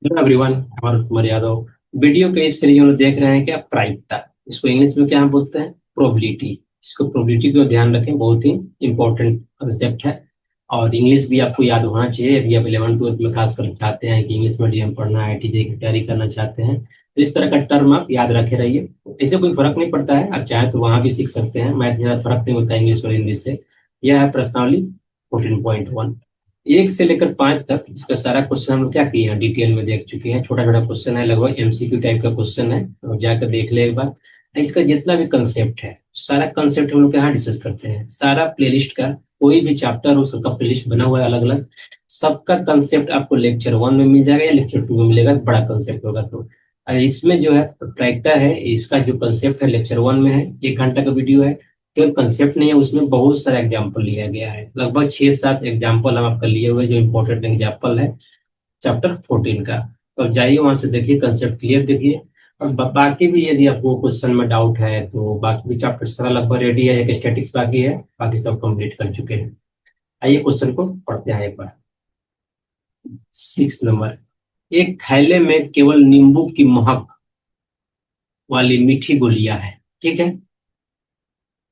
Hello everyone, हमारा Kumar Yadav. Video के इस सीरीज में देख रहे हैं क्या, प्रायिकता। इसको इंग्लिश में क्या हम बोलते हैं, प्रोबेबिलिटी। इसको प्रोबेबिलिटी को ध्यान रखें, बहुत ही इंपॉर्टेंट कंसेप्ट है। और इंग्लिश भी आपको याद होना चाहिए यदि आप 11 12 में खासकर चाहते हैं कि इंग्लिश मीडियम पढ़ना है, IIT की तैयारी करना चाहते हैं, तो इस तरह का टर्म आप याद रखे रहिए। इससे कोई फर्क नहीं पड़ता है, आप चाहे तो वहां भी सीख सकते हैं, मैथ में ज़्यादा फर्क नहीं होता है इंग्लिश और हिंदी से। यह है प्रश्नावली 14.1। 1 से लेकर 5 तक इसका सारा क्वेश्चन हम लोग क्या किए हैं, डिटेल में देख चुके हैं। छोटा छोटा क्वेश्चन है, लगभग MCQ टाइप का क्वेश्चन है, और जाकर देख ले एक बार। इसका जितना भी कंसेप्ट है, सारा कंसेप्ट हम लोग यहाँ डिस्कस करते हैं। सारा प्लेलिस्ट का कोई भी चैप्टर हो, सबका प्लेलिस्ट बना हुआ है अलग अलग। सबका कंसेप्ट आपको लेक्चर 1 में मिल जाएगा या लेक्चर 2 में मिलेगा, बड़ा कंसेप्ट होगा तो। और इसमें जो है ट्रैक्टर है, इसका जो कंसेप्ट है लेक्चर 1 में है, 1 घंटा का वीडियो है। केवल कंसेप्ट नहीं है, उसमें बहुत सारा एग्जाम्पल लिया गया है, लगभग 6 7 एग्जाम्पल हम आपका लिए हुए, जो इंपॉर्टेंट एग्जाम्पल है चैप्टर 14 का। तो अब जाइए वहां से देखिए, कंसेप्ट क्लियर देखिए। और बाकी भी यदि आपको क्वेश्चन में डाउट है तो बाकी भी चैप्टर सारा लगभग रेडी है, एक स्टैटिक्स बाकी है, बाकी सब कंप्लीट कर चुके हैं। आइए क्वेश्चन को पढ़ते हैं एक बार। 6 नंबर। एक थैले में केवल नींबू की महक वाली मीठी गोलियां है, ठीक है।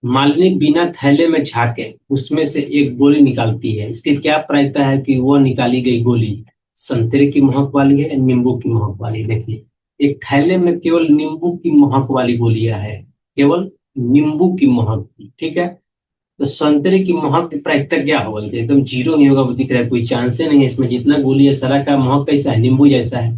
मालिनी बिना थैले में झांके उसमें से एक गोली निकालती है। इसकी क्या प्रायिकता है कि वो निकाली गई गोली संतरे की महक वाली है या नींबू की महक वाली। देखिए, एक थैले में केवल नींबू की महक वाली गोलियां है, केवल नींबू की महक की, ठीक है। तो संतरे की महक की प्रायिकता क्या होगा, तो एकदम जीरो नहीं होगा, वो दिख रहा है, कोई चांस ही नहीं है इसमें। जितना गोली है सारा का महक कैसा है, नींबू जैसा है।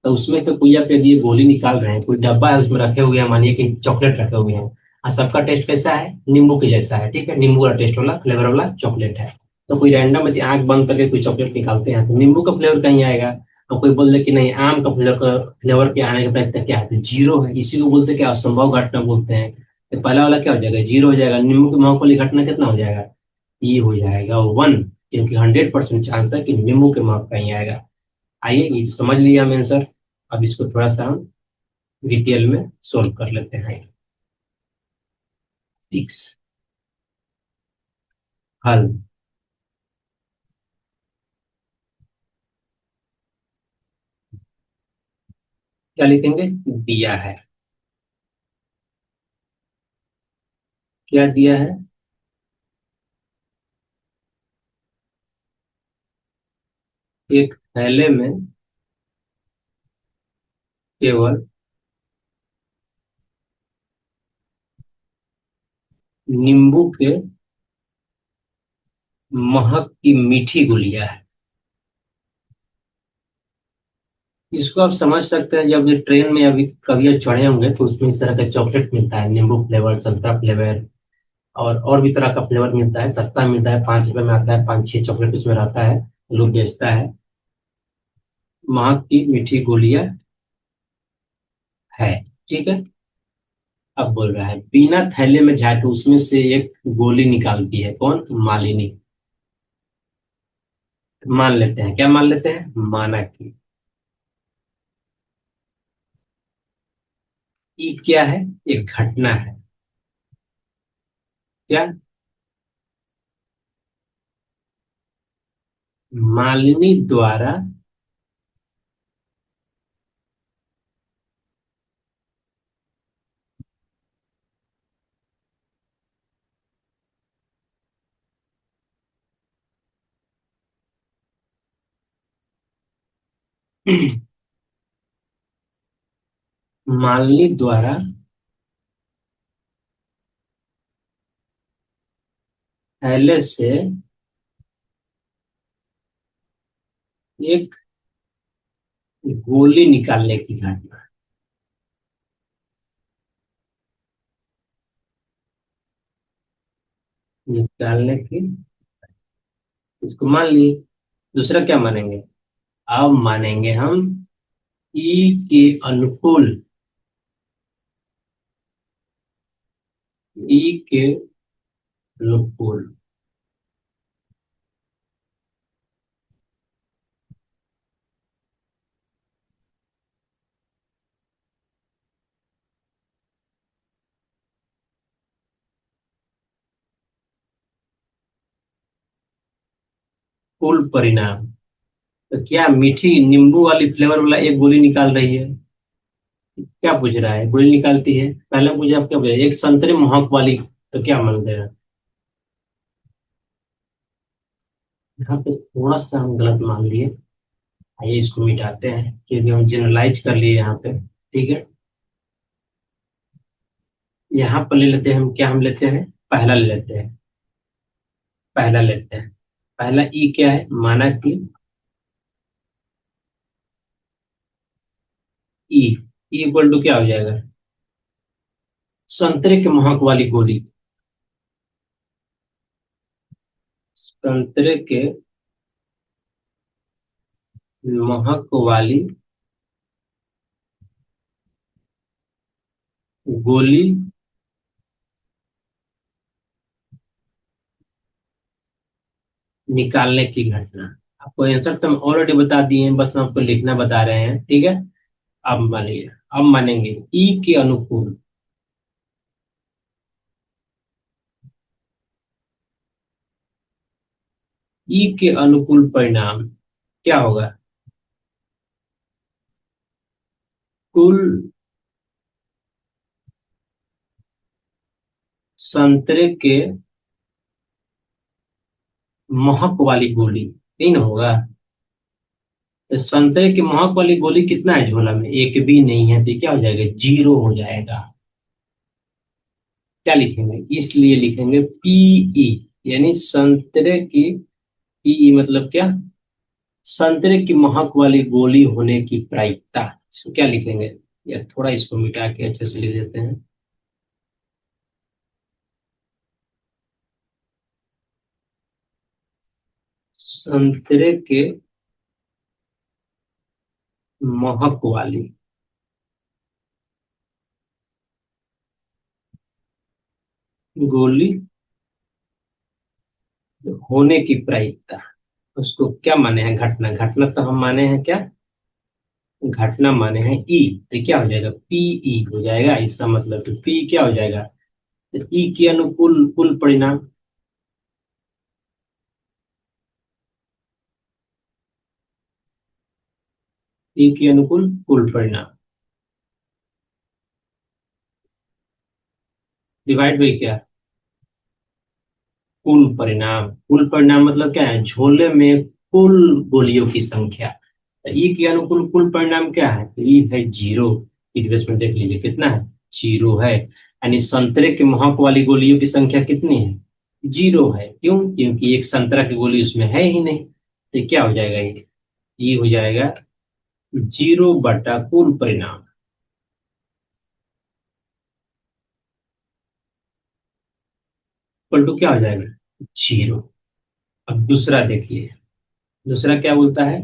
तो उसमें तो कोई आप यदि ये गोली निकाल रहे हैं, कोई डब्बा है उसमें रखे हुए हैं, मानिए कि चॉकलेट रखे हुए हैं, और सबका टेस्ट कैसा है, नींबू के जैसा है, ठीक है। नींबू वाला टेस्ट वाला फ्लेवर वाला चॉकलेट है। तो कोई रैंडम यदि आंख बंद करके कोई चॉकलेट निकालते हैं तो नींबू का फ्लेवर कहीं आएगा। और कोई बोल दे कि नहीं, आम का फ्लेवर के आने का प्रयत्न क्या है, तो जीरो है। इसी को बोलते क्या, असंभव घटना बोलते हैं। तो पहला वाला क्या हो जाएगा, जीरो हो जाएगा। नींबू की महक वाली घटना कितना हो जाएगा, ये हो जाएगा 1। क्योंकि 100% चांस है कि नींबू के महक कहीं आएगा। आइए, ये समझ लिया हम आंसर। अब इसको थोड़ा सा हम डिटेल में सोल्व कर लेते हैं। सिक्स, हल। क्या लिखेंगे, दिया है। क्या दिया है, एक थैले में केवल नींबू के महक की मीठी गोलियां है। इसको आप समझ सकते हैं, जब ये ट्रेन में अभी कभी आप चढ़े होंगे तो उसमें इस तरह का चॉकलेट मिलता है, नींबू फ्लेवर, संतरा फ्लेवर, और भी तरह का फ्लेवर मिलता है, सस्ता मिलता है, 5 रुपए में आता है, 5 6 चॉकलेट उसमें रहता है, लोग बेचता है। महक की मीठी गोलियां है, ठीक है। अब बोल रहा है बिना थैले में झाके उसमें से एक गोली निकालती है, कौन, मालिनी। मान लेते हैं, क्या मान लेते हैं, माना कि ई क्या है, एक घटना है। क्या, मालिनी द्वारा मालिनी द्वारा थैले से एक गोली निकालने की घटना। निकालने की, इसको मान लिए। दूसरा क्या मानेंगे, अब मानेंगे हम ई के अनुकूल, ई के अनुकूल कुल परिणाम। तो क्या मीठी नींबू वाली फ्लेवर वाला एक गोली निकाल रही है? क्या पूछ रहा है, गोली निकालती है? पहले मुझे आप क्या बोले, एक संतरे महक वाली, तो क्या मान दे रहा है? यहाँ पे थोड़ा सा हम गलत मान लिए। आइए इसको मिटाते हैं, क्योंकि हम जनरलाइज कर लिए यहाँ पे। ठीक है, यहाँ पर ले लेते हैं हम, क्या हम लेते हैं, पहला ले लेते हैं। पहला लेते हैं। पहला ई क्या है, माना कि ई इक्वल टू क्या हो जाएगा, संतरे के महक वाली गोली। संतरे के महक वाली गोली निकालने की घटना। आपको आंसर तो हम ऑलरेडी बता दिए हैं, बस हम आपको लिखना बता रहे हैं। ठीक है, अब मानिए, अब मानेंगे ई के अनुकूल। ई के अनुकूल परिणाम क्या होगा, कुल संतरे के महक वाली गोली, नहीं ना होगा? तो संतरे की महक वाली गोली कितना है झोला में, एक भी नहीं है, तो क्या हो जाएगा, जीरो हो जाएगा। क्या लिखेंगे, इसलिए लिखेंगे पीई, यानी संतरे की, पीई मतलब क्या, संतरे की महक वाली गोली होने की प्रायिकता। इसको क्या लिखेंगे, या थोड़ा इसको मिटा के अच्छे से लिख देते हैं। संतरे के महक वाली गोली होने की प्रायिकता, उसको क्या माने हैं, घटना। घटना तो हम माने हैं क्या, घटना माने हैं ई, तो क्या हो जाएगा, पीई हो जाएगा। इसका मतलब तो पी क्या हो जाएगा, तो ई के अनुकूल कुल परिणाम। ई के अनुकूल कुल परिणाम डिवाइड बाई क्या, कुल परिणाम। कुल परिणाम मतलब क्या है, झोले में कुल गोलियों की संख्या। तो ई के अनुकूल कुल परिणाम क्या है, तो ई है जीरो। इक्वेशन में देख लीजिए कितना है, जीरो है। यानी संतरे के महक वाली गोलियों की संख्या कितनी है, जीरो है। क्यों, क्योंकि एक संतरा की गोली उसमें है ही नहीं। तो क्या हो जाएगा, ये हो जाएगा जीरो बटा कुल परिणाम, इक्वल टू क्या हो जाएगा, जीरो। अब दूसरा देखिए, दूसरा क्या बोलता है,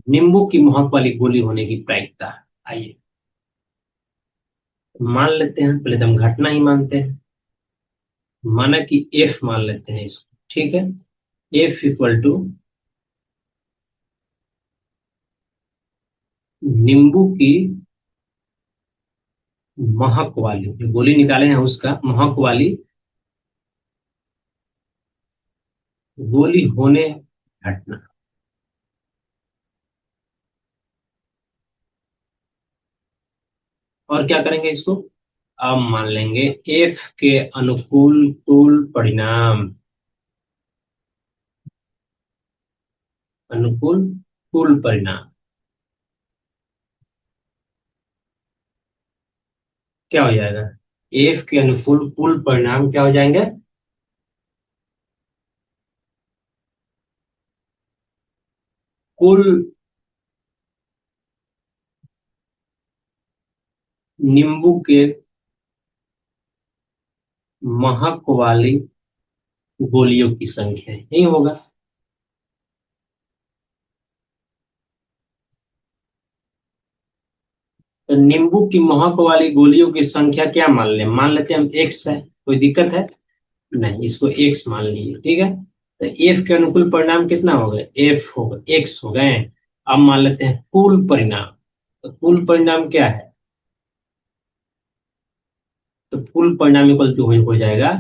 नींबू की महक वाली गोली होने की प्रायिकता। आइए मान लेते हैं, पहले तो हम घटना ही मानते हैं। माना कि एफ मान लेते हैं इसको। ठीक है, एफ इक्वल टू नींबू की महक वाली, जो गोली निकाले हैं उसका महक वाली गोली होने घटना। और क्या करेंगे इसको, अब मान लेंगे एफ के अनुकूल कुल परिणाम, अनुकूल कुल परिणाम क्या हो जाएगा, एफ के अनुकूल कुल परिणाम क्या हो जाएंगे, कुल नींबू के महक वाली गोलियों की संख्या यही होगा। तो नींबू की महक वाली गोलियों की संख्या क्या मान लेते हैं हम एक्स है, कोई दिक्कत है, नहीं, इसको एक्स मान लीजिए। ठीक है, तो एफ के अनुकूल परिणाम कितना हो गए, एफ हो गए, एक्स हो गए। अब मान लेते हैं कुल परिणाम, तो कुल परिणाम क्या है, तो कुल परिणाम इक्वल टू हो जाएगा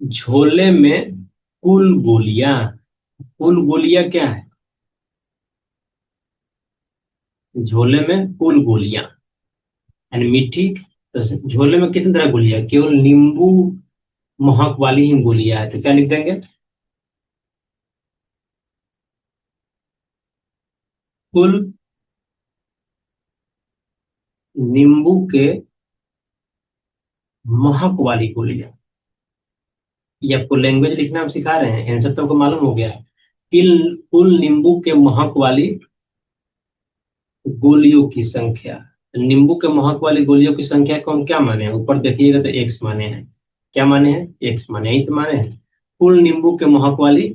झोले में कुल गोलियां। कुल गोलियां क्या है? झोले में कुल गोलियां यानी मीठी। तो झोले में कितनी तरह गोलियां? केवल नींबू महक वाली ही गोलियां है, तो क्या लिख देंगे? कुल नींबू के महक वाली गोलियां। ये आपको लैंग्वेज लिखना हम सिखा रहे हैं, आंसर तो आपको मालूम हो गया है। कुल नींबू के महक वाली गोलियों की संख्या। नींबू के महक वाली गोलियों की संख्या को हम क्या माने हैं? ऊपर देखिएगा तो एक्स माने हैं। क्या माने हैं? एक्स माने, यही तो माने हैं। कुल नींबू के महक वाली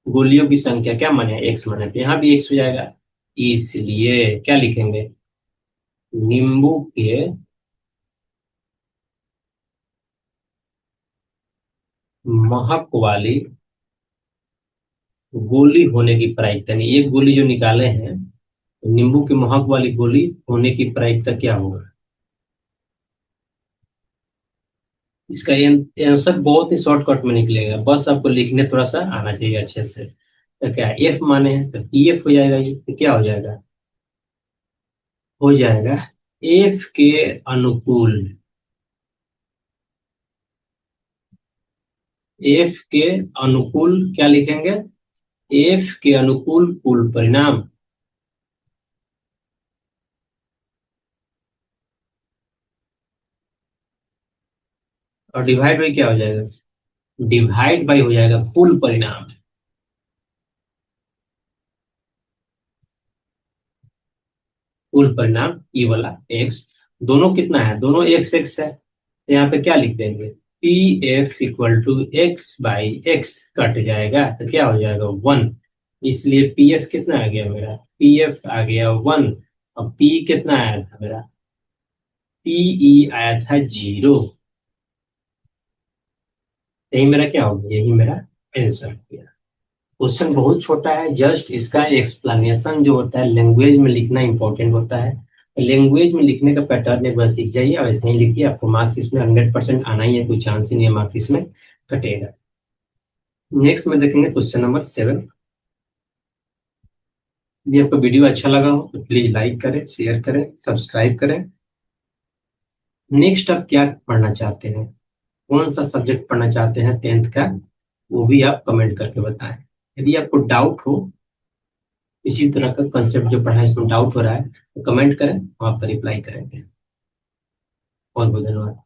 गोलियों की संख्या क्या माने हैं? एक्स माने, तो यहाँ भी एक्स हो जाएगा। इसलिए क्या लिखेंगे? नींबू के महक वाली गोली होने की प्रायिकता, यानी एक गोली जो निकाले हैं, नींबू की महक वाली गोली होने की प्रायिकता क्या होगा? इसका आंसर बहुत ही शॉर्टकट में निकलेगा, बस आपको लिखने थोड़ा सा आना चाहिए अच्छे से। तो क्या एफ माने हैं, तो पी एफ हो जाएगा। ये तो क्या हो जाएगा? हो जाएगा एफ के अनुकूल। एफ के अनुकूल क्या लिखेंगे? एफ के अनुकूल कुल परिणाम। और डिवाइड बाई क्या हो जाएगा? डिवाइड बाई हो जाएगा कुल परिणाम। कुल परिणाम ये वाला एक्स। दोनों कितना है? दोनों एक्स एक्स है, तो यहाँ पे क्या लिख देंगे? P F equal to X by X, cut जाएगा तो क्या हो जाएगा? वन। इसलिए पी एफ कितना आ गया मेरा? पी एफ आ गया वन। और पी कितना आया था मेरा? पीई आया था जीरो। यही मेरा क्या हो गया? यही मेरा आंसर हो गया। क्वेश्चन बहुत छोटा है, जस्ट इसका एक्सप्लेनेशन जो होता है लैंग्वेज में लिखना इंपॉर्टेंट होता है। लैंग्वेज में लिखने का पैटर्न एक बार सीख जाइए और ऐसे ही लिखिए, आपको मार्क्स इसमें 100% आना ही है, कोई चांस ही नहीं है मार्क्स इसमें कटेगा। नेक्स्ट में देखेंगे क्वेश्चन नंबर 7। यदि आपको वीडियो अच्छा लगा हो तो प्लीज लाइक करें, शेयर करें, सब्सक्राइब करें। नेक्स्ट आप क्या पढ़ना चाहते हैं? कौन सा सब्जेक्ट पढ़ना चाहते हैं 10th का? वो भी आप कमेंट करके बताएं। यदि आपको डाउट हो, इसी तरह का कंसेप्ट जो पढ़ा है इसमें डाउट हो रहा है, तो कमेंट करें, हम आपका रिप्लाई करेंगे। बहुत बहुत धन्यवाद।